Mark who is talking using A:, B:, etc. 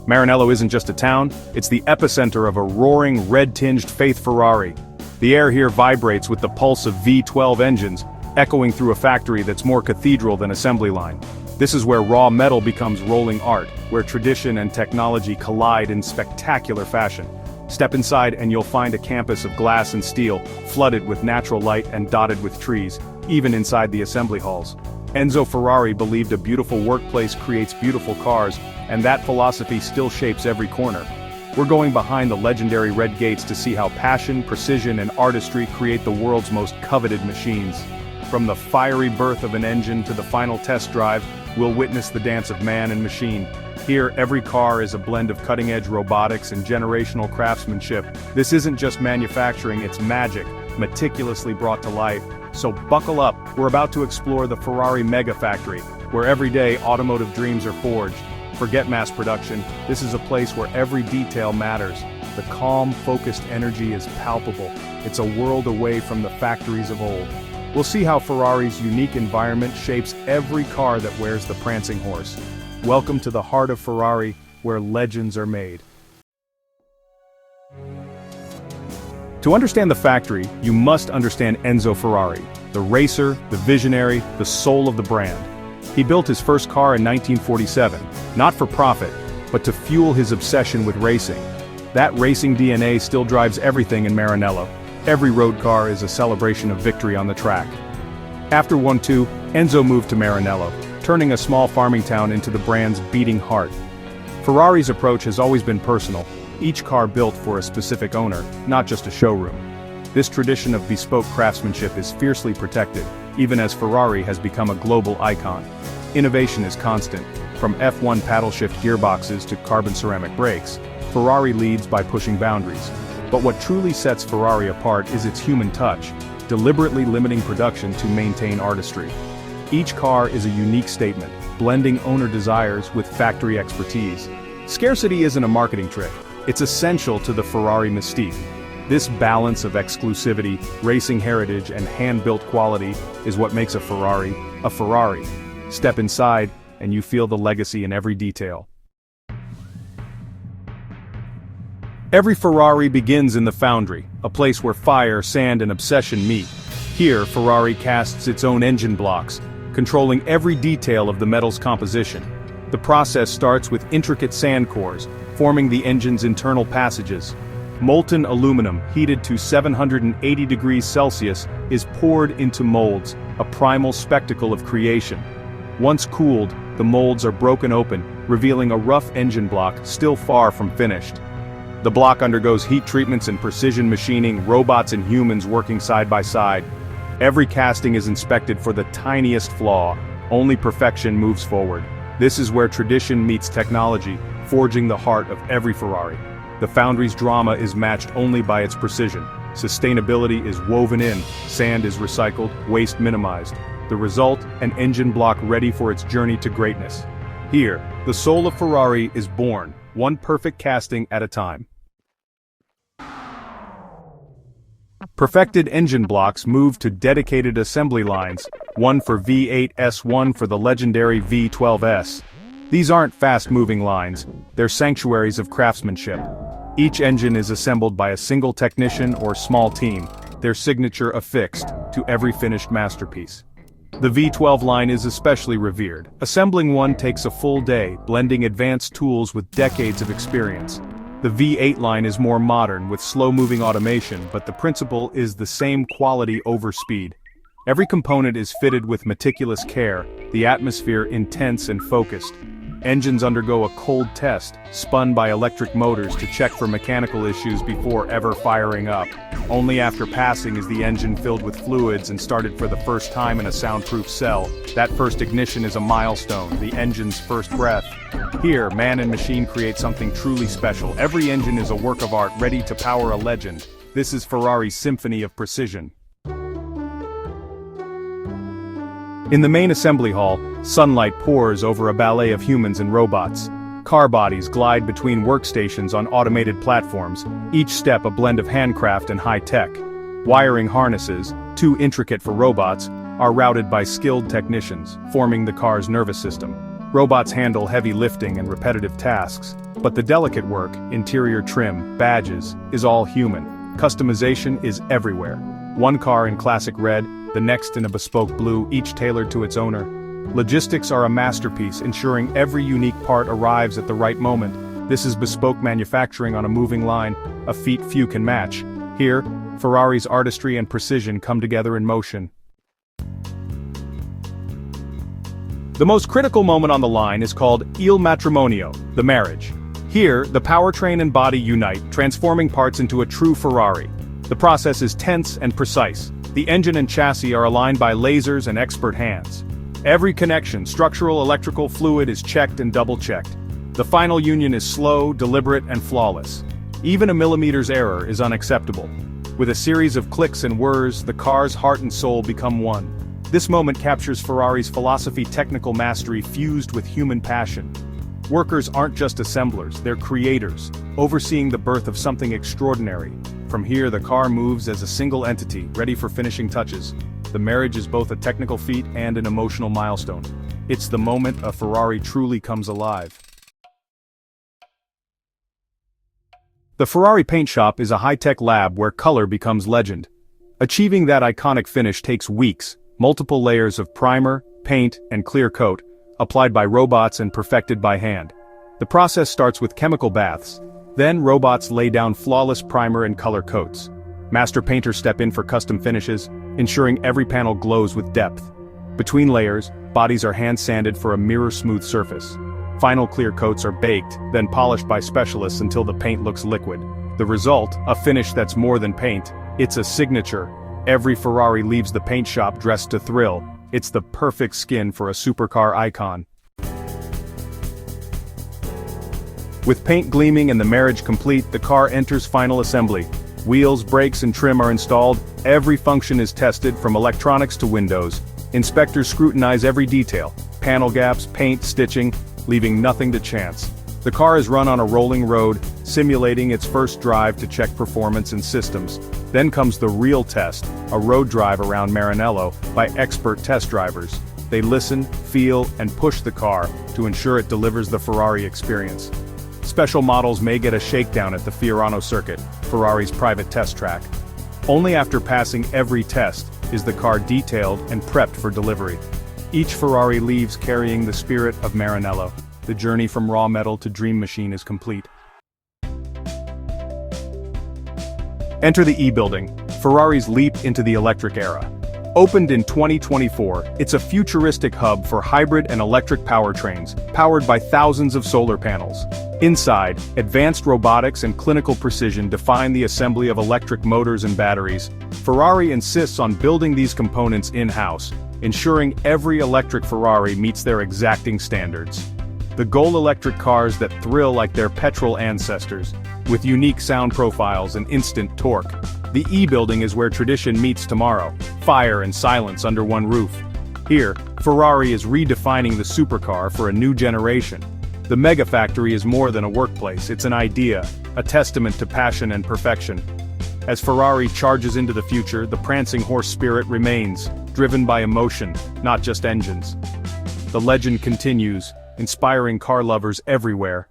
A: Maranello isn't just a town, it's the epicenter of a roaring, red-tinged faith Ferrari. The air here vibrates with the pulse of V12 engines, echoing through a factory that's more cathedral than assembly line. This is where raw metal becomes rolling art, where tradition and technology collide in spectacular fashion. Step inside and you'll find a campus of glass and steel, flooded with natural light and dotted with trees, even inside the assembly halls. Enzo Ferrari believed a beautiful workplace creates beautiful cars, and that philosophy still shapes every corner. We're going behind the legendary red gates to see how passion, precision, and artistry create the world's most coveted machines. From the fiery birth of an engine to the final test drive, we'll witness the dance of man and machine. Here, every car is a blend of cutting-edge robotics and generational craftsmanship. This isn't just manufacturing, it's magic, meticulously brought to life. So buckle up, we're about to explore the Ferrari Mega Factory, where every day automotive dreams are forged. Forget mass production, this is a place where every detail matters. The calm, focused energy is palpable. It's a world away from the factories of old. We'll see how Ferrari's unique environment shapes every car that wears the prancing horse. Welcome to the heart of Ferrari, where legends are made. To understand the factory, you must understand Enzo Ferrari, the racer, the visionary, the soul of the brand. He built his first car in 1947, not for profit, but to fuel his obsession with racing. That racing DNA still drives everything in Maranello. Every road car is a celebration of victory on the track. After 1-2, Enzo moved to Maranello, turning a small farming town into the brand's beating heart. Ferrari's approach has always been personal, each car built for a specific owner, not just a showroom. This tradition of bespoke craftsmanship is fiercely protected, even as Ferrari has become a global icon. Innovation is constant, from F1 paddle-shift gearboxes to carbon ceramic brakes. Ferrari leads by pushing boundaries. But what truly sets Ferrari apart is its human touch, deliberately limiting production to maintain artistry. Each car is a unique statement, blending owner desires with factory expertise. Scarcity isn't a marketing trick, it's essential to the Ferrari mystique. This balance of exclusivity, racing heritage, and hand-built quality is what makes a Ferrari a Ferrari. Step inside, and you feel the legacy in every detail. Every Ferrari begins in the foundry, a place where fire, sand, and obsession meet. Here, Ferrari casts its own engine blocks, controlling every detail of the metal's composition. The process starts with intricate sand cores, forming the engine's internal passages. Molten aluminum, heated to 780 degrees Celsius, is poured into molds, a primal spectacle of creation. Once cooled, the molds are broken open, revealing a rough engine block still far from finished. The block undergoes heat treatments and precision machining, robots and humans working side by side. Every casting is inspected for the tiniest flaw, only perfection moves forward. This is where tradition meets technology, forging the heart of every Ferrari. The foundry's drama is matched only by its precision. Sustainability is woven in, sand is recycled, waste minimized. The result, an engine block ready for its journey to greatness. Here, the soul of Ferrari is born, one perfect casting at a time. Perfected engine blocks move to dedicated assembly lines, one for V8S, one for the legendary V12S. These aren't fast-moving lines, they're sanctuaries of craftsmanship. Each engine is assembled by a single technician or small team, their signature affixed to every finished masterpiece. The V12 line is especially revered. Assembling one takes a full day, blending advanced tools with decades of experience. The V8 line is more modern, with slow-moving automation, but the principle is the same: quality over speed. Every component is fitted with meticulous care, the atmosphere intense and focused. Engines undergo a cold test, spun by electric motors to check for mechanical issues before ever firing up. Only after passing is the engine filled with fluids and started for the first time in a soundproof cell. That first ignition is a milestone, the engine's first breath. Here, man and machine create something truly special. Every engine is a work of art ready to power a legend. This is Ferrari's symphony of precision. In the main assembly hall, sunlight pours over a ballet of humans and robots. Car bodies glide between workstations on automated platforms, each step a blend of handcraft and high-tech. Wiring harnesses, too intricate for robots, are routed by skilled technicians, forming the car's nervous system. Robots handle heavy lifting and repetitive tasks, but the delicate work, interior trim, badges, is all human. Customization is everywhere. One car in classic red, the next in a bespoke blue, each tailored to its owner. Logistics are a masterpiece, ensuring every unique part arrives at the right moment. This is bespoke manufacturing on a moving line, a feat few can match. Here, Ferrari's artistry and precision come together in motion. The most critical moment on the line is called Il Matrimonio, the marriage. Here, the powertrain and body unite, transforming parts into a true Ferrari. The process is tense and precise. The engine and chassis are aligned by lasers and expert hands. Every connection, structural, electrical, fluid is checked and double-checked. The final union is slow, deliberate, and flawless. Even a millimeter's error is unacceptable. With a series of clicks and whirs, the car's heart and soul become one. This moment captures Ferrari's philosophy, technical mastery fused with human passion. Workers aren't just assemblers, they're creators, overseeing the birth of something extraordinary. From here, the car moves as a single entity, ready for finishing touches. The marriage is both a technical feat and an emotional milestone. It's the moment a Ferrari truly comes alive. The Ferrari paint shop is a high-tech lab where color becomes legend. Achieving that iconic finish takes weeks, multiple layers of primer, paint, and clear coat, applied by robots and perfected by hand. The process starts with chemical baths, then robots lay down flawless primer and color coats. Master painters step in for custom finishes, ensuring every panel glows with depth. Between layers, bodies are hand-sanded for a mirror-smooth surface. Final clear coats are baked, then polished by specialists until the paint looks liquid. The result, a finish that's more than paint, it's a signature. Every Ferrari leaves the paint shop dressed to thrill. It's the perfect skin for a supercar icon. With paint gleaming and the marriage complete, the car enters final assembly. Wheels, brakes, and trim are installed. Every function is tested, from electronics to windows. Inspectors scrutinize every detail, panel gaps, paint, stitching, leaving nothing to chance. The car is run on a rolling road, simulating its first drive to check performance and systems. Then comes the real test, a road drive around Maranello by expert test drivers. They listen, feel, and push the car to ensure it delivers the Ferrari experience. Special models may get a shakedown at the Fiorano circuit, Ferrari's private test track. Only after passing every test is the car detailed and prepped for delivery. Each Ferrari leaves carrying the spirit of Maranello. The journey from raw metal to dream machine is complete. Enter the E-Building, Ferrari's leap into the electric era. Opened in 2024, it's a futuristic hub for hybrid and electric powertrains, powered by thousands of solar panels. Inside, advanced robotics and clinical precision define the assembly of electric motors and batteries. Ferrari insists on building these components in-house, ensuring every electric Ferrari meets their exacting standards. The gold electric cars that thrill like their petrol ancestors, with unique sound profiles and instant torque. The E-Building is where tradition meets tomorrow, fire and silence under one roof. Here, Ferrari is redefining the supercar for a new generation. The Mega Factory is more than a workplace, it's an idea, a testament to passion and perfection. As Ferrari charges into the future, the prancing horse spirit remains, driven by emotion, not just engines. The legend continues, inspiring car lovers everywhere.